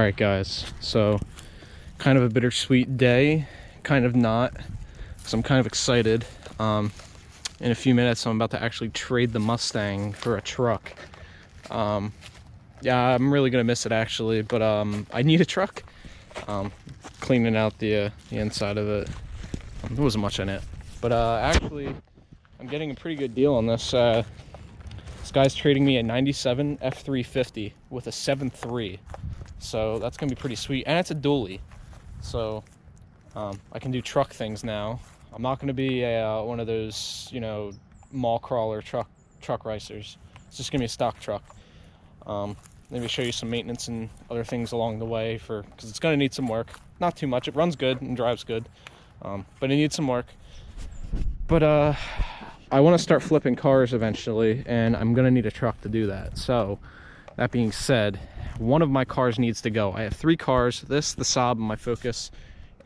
Alright guys, so kind of a bittersweet day, kind of not, because I'm kind of excited. In a few minutes I'm about to actually trade the Mustang for a truck. Yeah, I'm really gonna miss it actually, but I need a truck. Cleaning out the inside of it. There wasn't much in it, but actually I'm getting a pretty good deal on this. This guy's trading me a 97 F350 with a 7.3. So that's gonna be pretty sweet, and it's a dually, so I can do truck things now. I'm not gonna be one of those, you know, mall crawler truck racers. It's just gonna be a stock truck. Maybe show you some maintenance and other things along the way, because it's gonna need some work. Not too much. It runs good and drives good, but it needs some work. But I want to start flipping cars eventually, and I'm gonna need a truck to do that. So that being said, one of my cars needs to go. I have 3 cars, this, the Saab, and my Focus.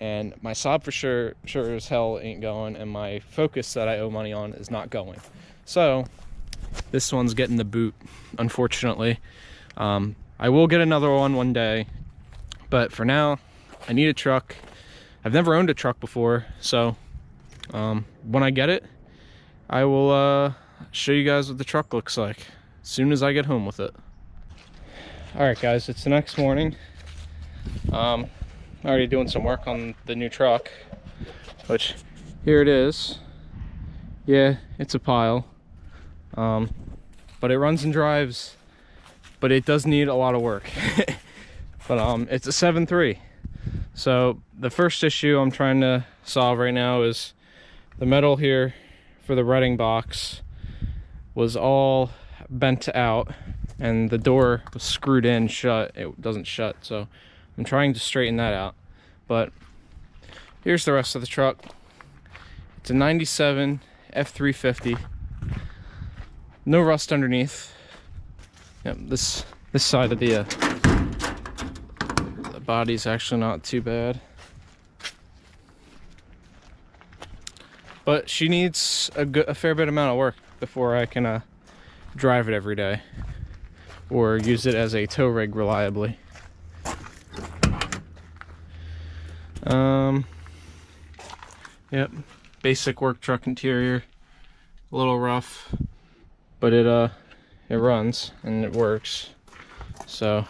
And my Saab for sure as hell ain't going, and my Focus that I owe money on is not going. So this one's getting the boot, unfortunately. I will get another one day, but for now I need a truck. I've never owned a truck before, so when I get it, I will show you guys what the truck looks like as soon as I get home with it. Alright guys, it's the next morning. I'm already doing some work on the new truck, which here it is. Yeah, it's a pile, but it runs and drives, but it does need a lot of work. But it's a 7.3. So the first issue I'm trying to solve right now is the metal here for the redding box was all bent out, and the door was screwed in shut. It doesn't shut, so I'm trying to straighten that out. But here's the rest of the truck. It's a 97 F350. No rust underneath. Yep, this side of the body's actually not too bad. But she needs a fair bit amount of work before I can drive it every day or use it as a tow rig reliably. Yep, basic work truck interior, a little rough, but it runs and it works. So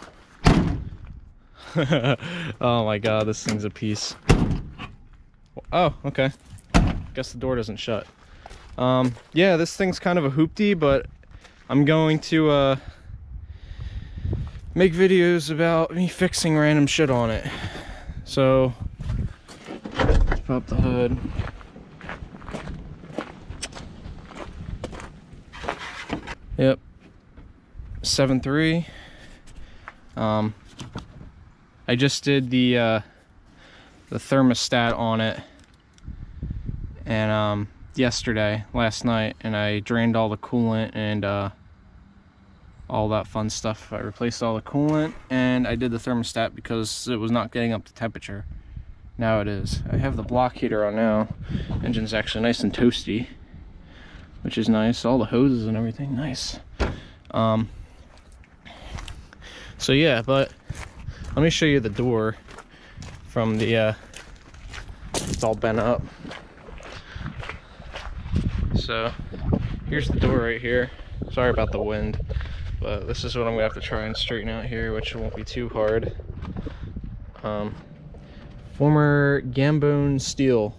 oh my god, this thing's a piece. Oh, okay, guess the door doesn't shut. Yeah, this thing's kind of a hoopty, but I'm going to make videos about me fixing random shit on it. So let's pop the hood. Yep, 7.3. I just did the thermostat on it, and last night, and I drained all the coolant and all that fun stuff. I replaced all the coolant, and I did the thermostat because it was not getting up to temperature. Now it is. I have the block heater on now. Engine's actually nice and toasty, which is nice. All the hoses and everything, nice. So yeah, but let me show you the door from the it's all bent up. So here's the door right here. Sorry about the wind, but this is what I'm gonna have to try and straighten out here, which won't be too hard. Former Gambone steel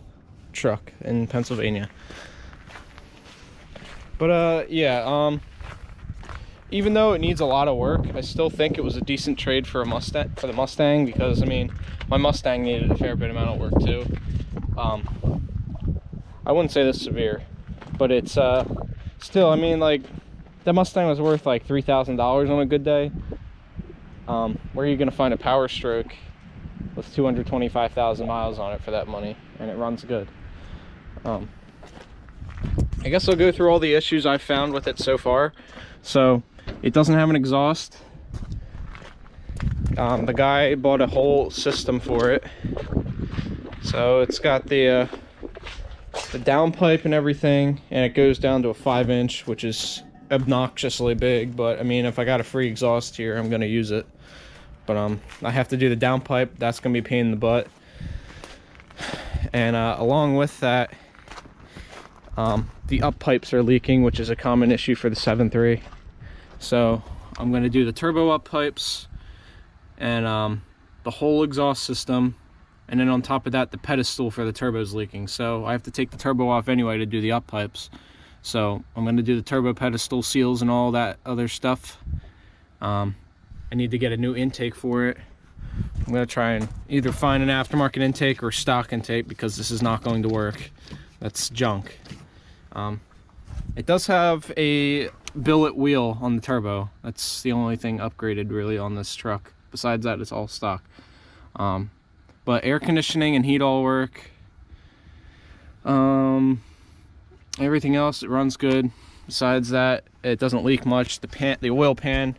truck in Pennsylvania. But yeah, even though it needs a lot of work, I still think it was a decent trade for the Mustang, because I mean, my Mustang needed a fair bit amount of work too. I wouldn't say this severe, but it's still, I mean, like, that Mustang was worth like $3,000 on a good day. Where are you gonna find a powerstroke with 225,000 miles on it for that money? And it runs good. I guess I'll go through all the issues I've found with it so far. So it doesn't have an exhaust. The guy bought a whole system for it, so it's got the downpipe and everything, and it goes down to a 5-inch, which is obnoxiously big, but I mean, if I got a free exhaust here, I'm gonna use it. But I have to do the downpipe. That's gonna be a pain in the butt. And along with that, the up pipes are leaking, which is a common issue for the 7.3. So I'm going to do the turbo up pipes and the whole exhaust system, and then on top of that the pedestal for the turbo is leaking, so I have to take the turbo off anyway to do the up pipes. So I'm going to do the turbo pedestal seals and all that other stuff. I need to get a new intake for it. I'm going to try and either find an aftermarket intake or stock intake, because this is not going to work. That's junk. It does have a billet wheel on the turbo. That's the only thing upgraded really on this truck. Besides that, it's all stock. But air conditioning and heat all work. Everything else, it runs good. Besides that, it doesn't leak much. The oil pan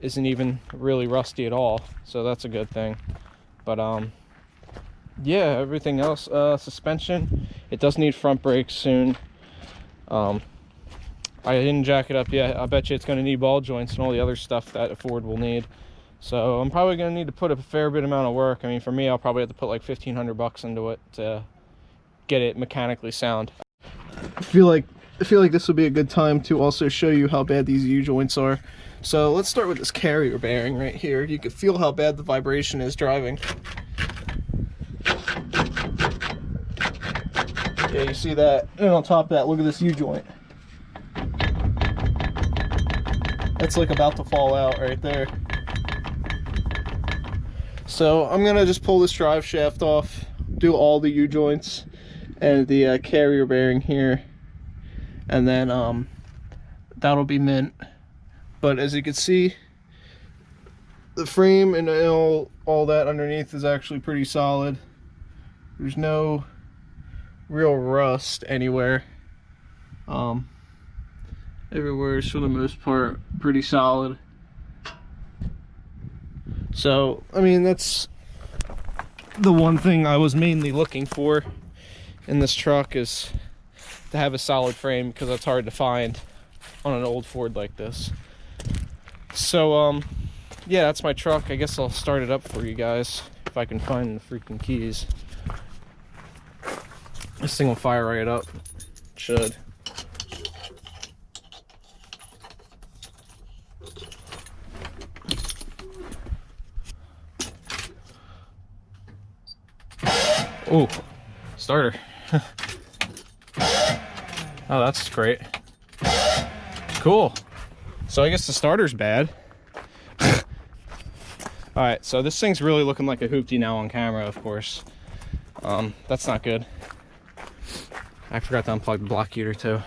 isn't even really rusty at all, so that's a good thing. But yeah, everything else, suspension, it does need front brakes soon. I didn't jack it up yet. I bet you it's going to need ball joints and all the other stuff that a Ford will need. So I'm probably going to need to put a fair bit amount of work. I mean, for me, I'll probably have to put like $1,500 into it to get it mechanically sound. I feel like this would be a good time to also show you how bad these U-joints are. So let's start with this carrier bearing right here. You can feel how bad the vibration is driving. Yeah, you see that? And on top of that, look at this U-joint. It's like about to fall out right there. So I'm gonna just pull this drive shaft off, do all the U-joints and the carrier bearing here, and then that'll be mint. But as you can see, the frame and all that underneath is actually pretty solid. There's no real rust anywhere. Everywhere is for the most part pretty solid. So I mean, that's the one thing I was mainly looking for in this truck, is to have a solid frame, because that's hard to find on an old Ford like this. So yeah, that's my truck. I guess I'll start it up for you guys if I can find the freaking keys. This thing will fire right up. It should. Oh, starter. Oh, that's great. Cool. So I guess the starter's bad. Alright, so this thing's really looking like a hoopty now on camera, of course. That's not good. I forgot to unplug the block heater too.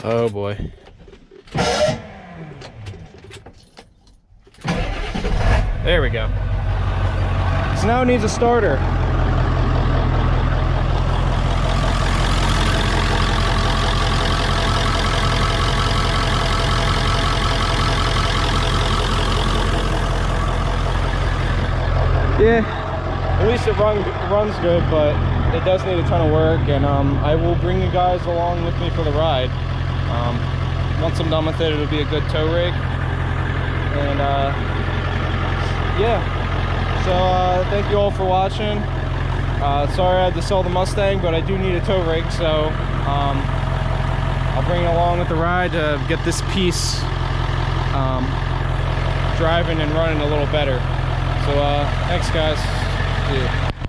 Oh boy. There we go. So now it needs a starter. Yeah, at least it runs good, but it does need a ton of work, and I will bring you guys along with me for the ride. Once I'm done with it, it'll be a good tow rig. And yeah. So thank you all for watching. Sorry I had to sell the Mustang, but I do need a tow rig, so I'll bring it along with the ride to get this piece driving and running a little better. So thanks guys. See you.